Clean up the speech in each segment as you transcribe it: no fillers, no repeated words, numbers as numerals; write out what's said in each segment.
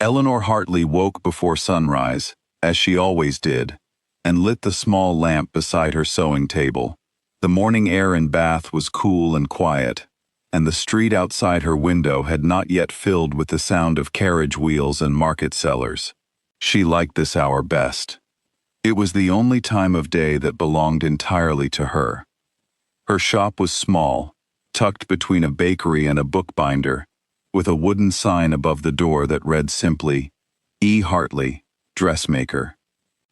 Eleanor Hartley woke before sunrise, as she always did, and lit the small lamp beside her sewing table. The morning air in Bath was cool and quiet, and the street outside her window had not yet filled with the sound of carriage wheels and market sellers. She liked this hour best. It was the only time of day that belonged entirely to her. Her shop was small, tucked between a bakery and a bookbinder, with a wooden sign above the door that read simply, E. Hartley, Dressmaker.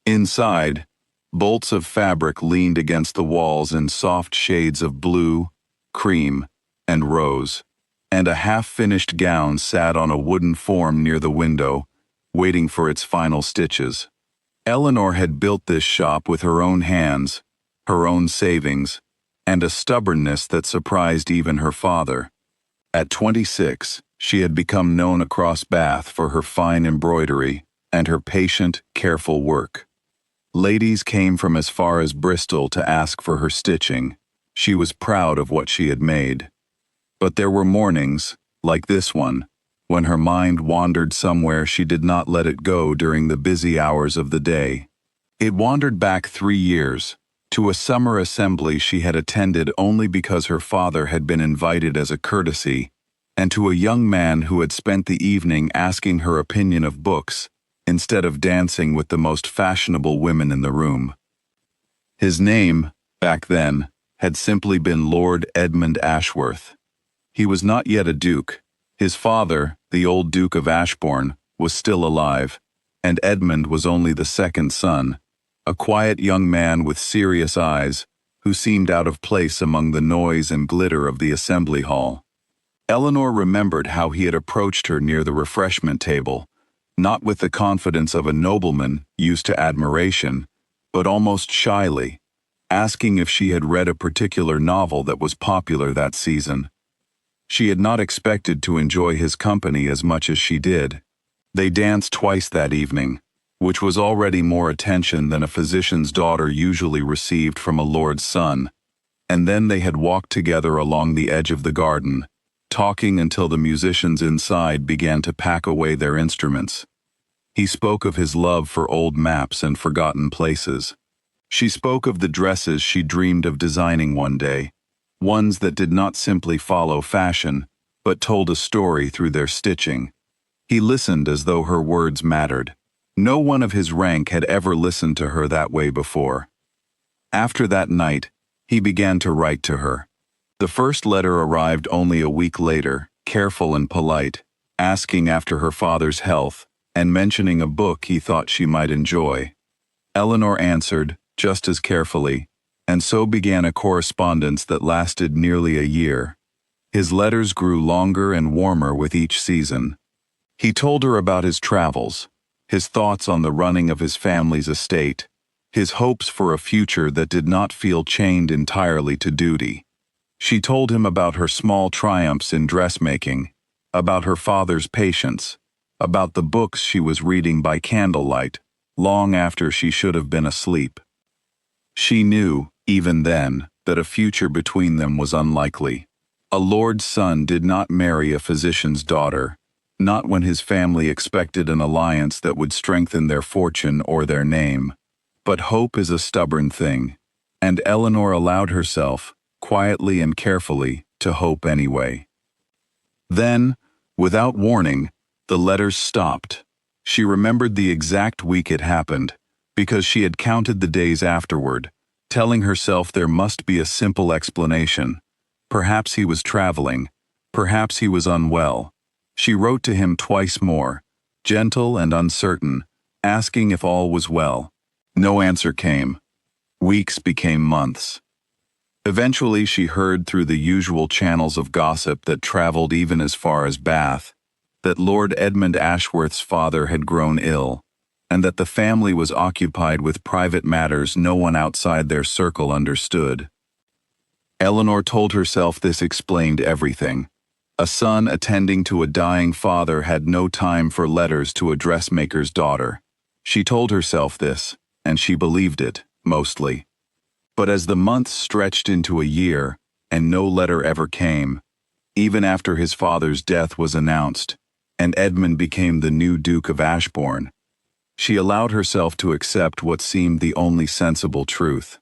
Inside, bolts of fabric leaned against the walls in soft shades of blue, cream, and rose, and a half-finished gown sat on a wooden form near the window, waiting for its final stitches. Eleanor had built this shop with her own hands, her own savings, and a stubbornness that surprised even her father. At 26, she had become known across Bath for her fine embroidery and her patient, careful work. Ladies came from as far as Bristol to ask for her stitching. She was proud of what she had made. But there were mornings, like this one, when her mind wandered somewhere she did not let it go during the busy hours of the day. It wandered back 3 years, to a summer assembly she had attended only because her father had been invited as a courtesy, and to a young man who had spent the evening asking her opinion of books, instead of dancing with the most fashionable women in the room. His name, back then, had simply been Lord Edmund Ashworth. He was not yet a duke. His father, the old Duke of Ashbourne, was still alive, and Edmund was only the second son, a quiet young man with serious eyes, who seemed out of place among the noise and glitter of the assembly hall. Eleanor remembered how he had approached her near the refreshment table, not with the confidence of a nobleman used to admiration, but almost shyly, asking if she had read a particular novel that was popular that season. She had not expected to enjoy his company as much as she did. They danced twice that evening, which was already more attention than a physician's daughter usually received from a lord's son, and then they had walked together along the edge of the garden, talking until the musicians inside began to pack away their instruments. He spoke of his love for old maps and forgotten places. She spoke of the dresses she dreamed of designing one day, ones that did not simply follow fashion, but told a story through their stitching. He listened as though her words mattered. No one of his rank had ever listened to her that way before. After that night, he began to write to her. The first letter arrived only a week later, careful and polite, asking after her father's health and mentioning a book he thought she might enjoy. Eleanor answered, just as carefully, and so began a correspondence that lasted nearly a year. His letters grew longer and warmer with each season. He told her about his travels, his thoughts on the running of his family's estate, his hopes for a future that did not feel chained entirely to duty. She told him about her small triumphs in dressmaking, about her father's patience, about the books she was reading by candlelight, long after she should have been asleep. She knew, even then, that a future between them was unlikely. A lord's son did not marry a physician's daughter, not when his family expected an alliance that would strengthen their fortune or their name. But hope is a stubborn thing, and Eleanor allowed herself, quietly and carefully, to hope anyway. Then, without warning, the letters stopped. She remembered the exact week it happened, because she had counted the days afterward, telling herself there must be a simple explanation. Perhaps he was traveling, perhaps he was unwell. She wrote to him twice more, gentle and uncertain, asking if all was well. No answer came. Weeks became months. Eventually she heard through the usual channels of gossip that traveled even as far as Bath, that Lord Edmund Ashworth's father had grown ill, and that the family was occupied with private matters no one outside their circle understood. Eleanor told herself this explained everything. A son attending to a dying father had no time for letters to a dressmaker's daughter. She told herself this, and she believed it, mostly. But as the months stretched into a year, and no letter ever came, even after his father's death was announced, and Edmund became the new Duke of Ashbourne. She allowed herself to accept what seemed the only sensible truth,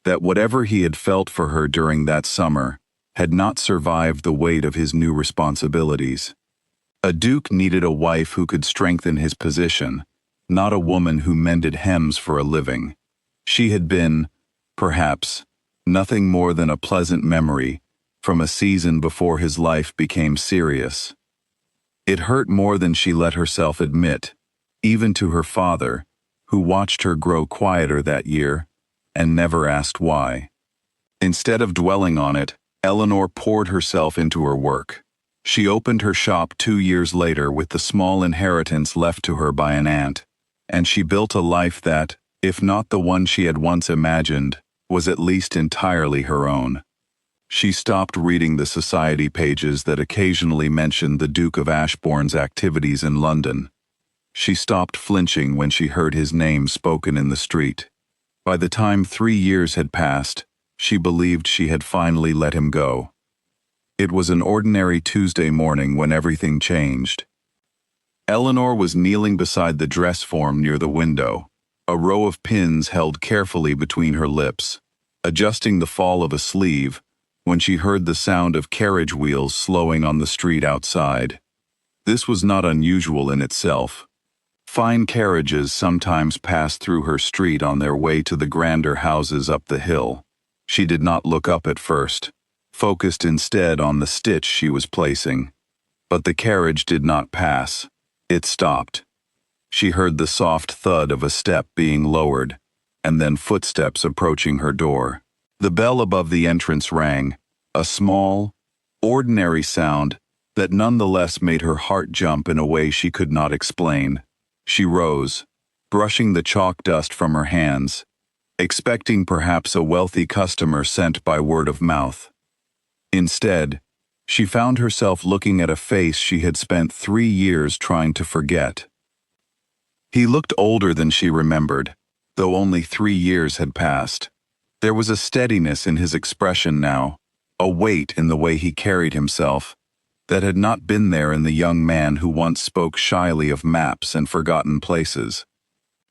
that whatever he had felt for her during that summer had not survived the weight of his new responsibilities. A duke needed a wife who could strengthen his position, not a woman who mended hems for a living. She had been, perhaps, nothing more than a pleasant memory from a season before his life became serious. It hurt more than she let herself admit, even to her father, who watched her grow quieter that year and never asked why. Instead of dwelling on it, Eleanor poured herself into her work. She opened her shop 2 years later with the small inheritance left to her by an aunt, and she built a life that, if not the one she had once imagined, was at least entirely her own. She stopped reading the society pages that occasionally mentioned the Duke of Ashbourne's activities in London. She stopped flinching when she heard his name spoken in the street. By the time 3 years had passed, she believed she had finally let him go. It was an ordinary Tuesday morning when everything changed. Eleanor was kneeling beside the dress form near the window, a row of pins held carefully between her lips, adjusting the fall of a sleeve, when she heard the sound of carriage wheels slowing on the street outside. This was not unusual in itself. Fine carriages sometimes passed through her street on their way to the grander houses up the hill. She did not look up at first, focused instead on the stitch she was placing. But the carriage did not pass. It stopped. She heard the soft thud of a step being lowered, and then footsteps approaching her door. The bell above the entrance rang, a small, ordinary sound that nonetheless made her heart jump in a way she could not explain. She rose, brushing the chalk dust from her hands, expecting perhaps a wealthy customer sent by word of mouth. Instead, she found herself looking at a face she had spent 3 years trying to forget. He looked older than she remembered, though only 3 years had passed. There was a steadiness in his expression now, a weight in the way he carried himself, that had not been there in the young man who once spoke shyly of maps and forgotten places.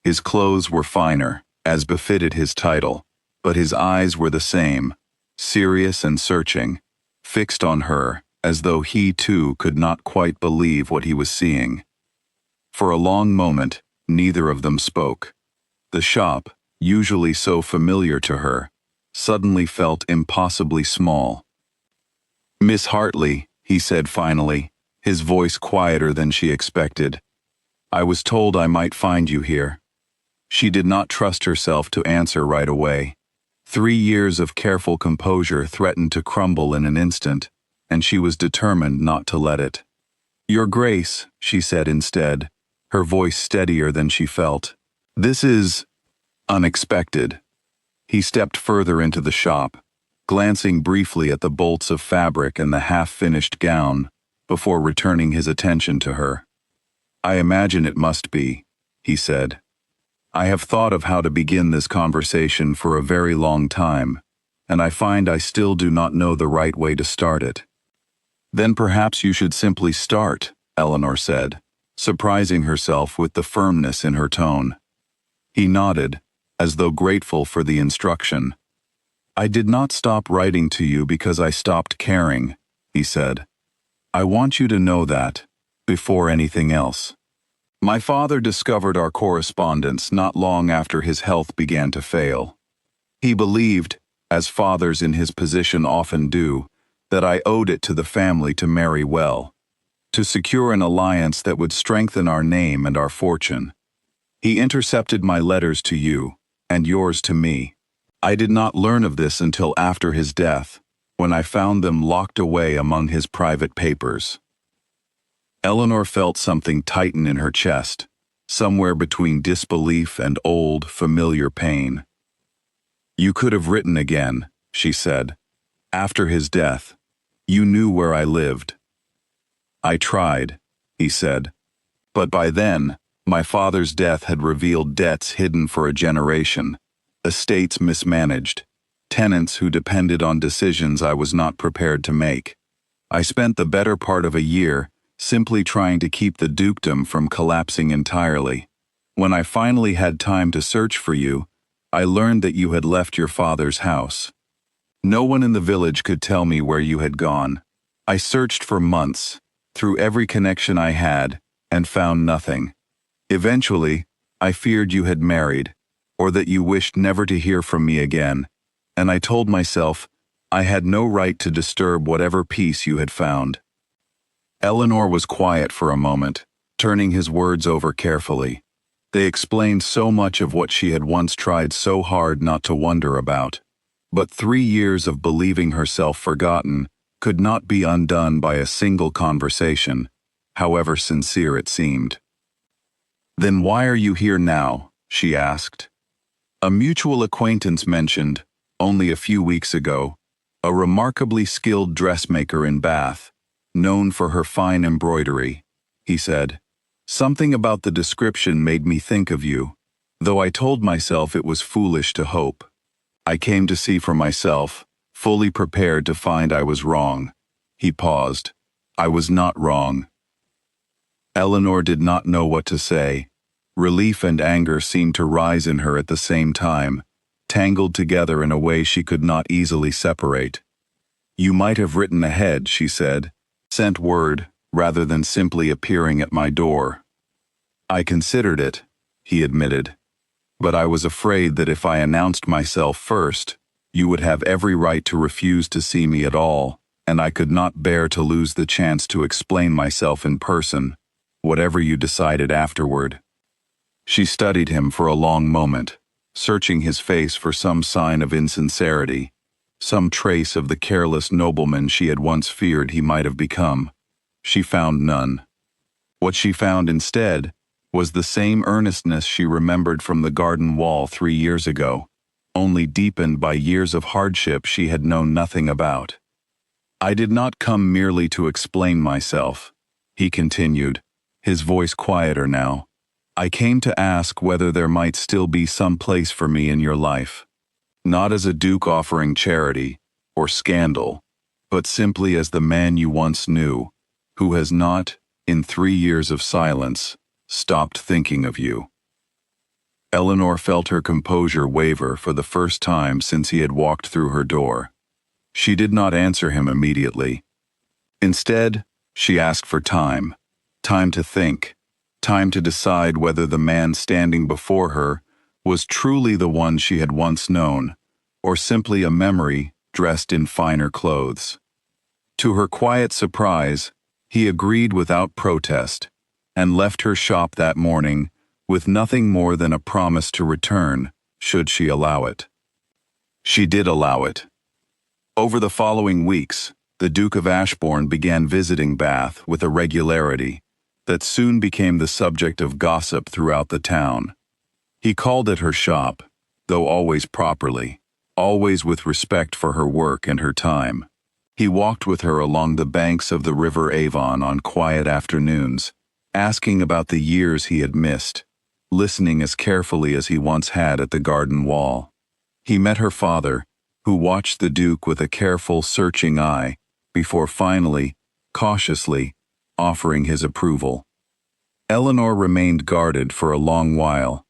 His clothes were finer, as befitted his title, but his eyes were the same, serious and searching, fixed on her, as though he too could not quite believe what he was seeing. For a long moment, neither of them spoke. The shop, usually so familiar to her, suddenly felt impossibly small. "Miss Hartley," he said finally, his voice quieter than she expected. "I was told I might find you here." She did not trust herself to answer right away. 3 years of careful composure threatened to crumble in an instant, and she was determined not to let it. "Your Grace," she said instead, her voice steadier than she felt. "This is unexpected." He stepped further into the shop, glancing briefly at the bolts of fabric and the half-finished gown, before returning his attention to her. "I imagine it must be," he said. "I have thought of how to begin this conversation for a very long time, and I find I still do not know the right way to start it." "Then perhaps you should simply start," Eleanor said, surprising herself with the firmness in her tone. He nodded, as though grateful for the instruction. "I did not stop writing to you because I stopped caring," he said. "I want you to know that, before anything else. My father discovered our correspondence not long after his health began to fail. He believed, as fathers in his position often do, that I owed it to the family to marry well, to secure an alliance that would strengthen our name and our fortune. He intercepted my letters to you, and yours to me. I did not learn of this until after his death, when I found them locked away among his private papers." Eleanor felt something tighten in her chest, somewhere between disbelief and old, familiar pain. "You could have written again," she said. "After his death, you knew where I lived." "I tried," he said. "But by then, my father's death had revealed debts hidden for a generation, estates mismanaged, tenants who depended on decisions I was not prepared to make. I spent the better part of a year simply trying to keep the dukedom from collapsing entirely. When I finally had time to search for you, I learned that you had left your father's house. No one in the village could tell me where you had gone. I searched for months, through every connection I had, and found nothing. Eventually, I feared you had married, or that you wished never to hear from me again, and I told myself I had no right to disturb whatever peace you had found. Eleanor was quiet for a moment, turning his words over carefully. They explained so much of what she had once tried so hard not to wonder about. But 3 years of believing herself forgotten could not be undone by a single conversation, however sincere it seemed. "Then why are you here now?" she asked. A mutual acquaintance mentioned, only a few weeks ago, a remarkably skilled dressmaker in Bath, known for her fine embroidery, he said. Something about the description made me think of you, though I told myself it was foolish to hope. I came to see for myself, fully prepared to find I was wrong. He paused. I was not wrong. Eleanor did not know what to say. Relief and anger seemed to rise in her at the same time, tangled together in a way she could not easily separate. You might have written ahead, she said, sent word, rather than simply appearing at my door. I considered it, he admitted, but I was afraid that if I announced myself first, you would have every right to refuse to see me at all, and I could not bear to lose the chance to explain myself in person, whatever you decided afterward. She studied him for a long moment, searching his face for some sign of insincerity, some trace of the careless nobleman she had once feared he might have become. She found none. What she found instead was the same earnestness she remembered from the garden wall 3 years ago, only deepened by years of hardship she had known nothing about. I did not come merely to explain myself, he continued, his voice quieter now. I came to ask whether there might still be some place for me in your life, not as a duke offering charity or scandal, but simply as the man you once knew, who has not, in 3 years of silence, stopped thinking of you. Eleanor felt her composure waver for the first time since he had walked through her door. She did not answer him immediately. Instead, she asked for time to think, time to decide whether the man standing before her was truly the one she had once known, or simply a memory dressed in finer clothes. To her quiet surprise, he agreed without protest, and left her shop that morning with nothing more than a promise to return, should she allow it. She did allow it. Over the following weeks, the Duke of Ashbourne began visiting Bath with a regularity that soon became the subject of gossip throughout the town. He called at her shop, though always properly, always with respect for her work and her time. He walked with her along the banks of the River Avon on quiet afternoons, asking about the years he had missed, listening as carefully as he once had at the garden wall. He met her father, who watched the Duke with a careful, searching eye, before finally, cautiously, offering his approval. Eleanor remained guarded for a long while.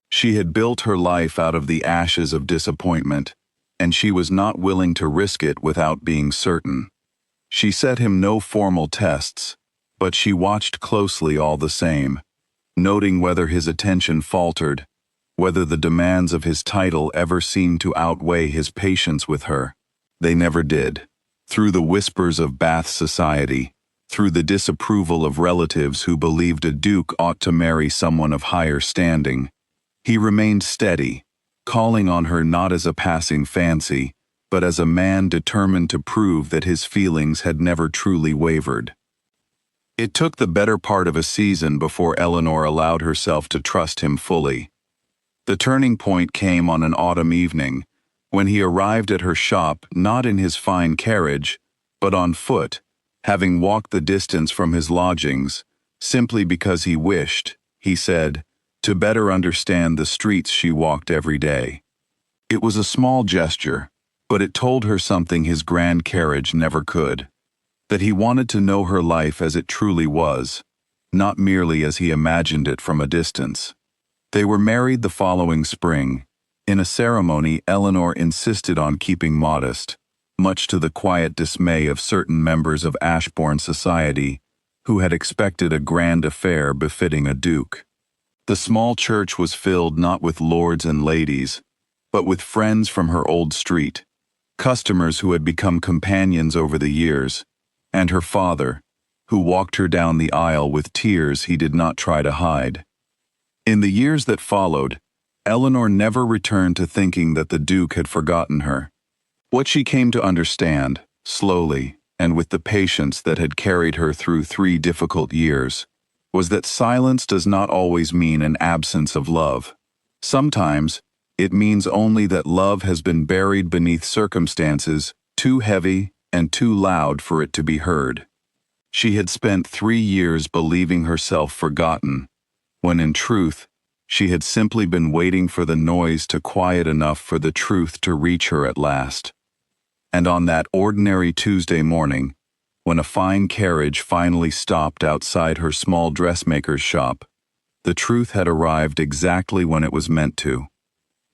She had built her life out of the ashes of disappointment, and she was not willing to risk it without being certain. She set him no formal tests, but she watched closely all the same, noting whether his attention faltered, whether the demands of his title ever seemed to outweigh his patience with her. They never did. Through the whispers of Bath society, through the disapproval of relatives who believed a duke ought to marry someone of higher standing, he remained steady, calling on her not as a passing fancy, but as a man determined to prove that his feelings had never truly wavered. It took the better part of a season before Eleanor allowed herself to trust him fully. The turning point came on an autumn evening, when he arrived at her shop not in his fine carriage, but on foot, having walked the distance from his lodgings, simply because he wished, he said, to better understand the streets she walked every day. It was a small gesture, but it told her something his grand carriage never could. that he wanted to know her life as it truly was, not merely as he imagined it from a distance. They were married the following spring. In a ceremony Eleanor insisted on keeping modest, much to the quiet dismay of certain members of Ashbourne society, who had expected a grand affair befitting a duke. The small church was filled not with lords and ladies, but with friends from her old street, customers who had become companions over the years, and her father, who walked her down the aisle with tears he did not try to hide. In the years that followed, Eleanor never returned to thinking that the Duke had forgotten her. What she came to understand, slowly, and with the patience that had carried her through 3 difficult years, was that silence does not always mean an absence of love. Sometimes, it means only that love has been buried beneath circumstances too heavy and too loud for it to be heard. She had spent 3 years believing herself forgotten, when in truth, she had simply been waiting for the noise to quiet enough for the truth to reach her at last. And on that ordinary Tuesday morning, when a fine carriage finally stopped outside her small dressmaker's shop, the truth had arrived exactly when it was meant to.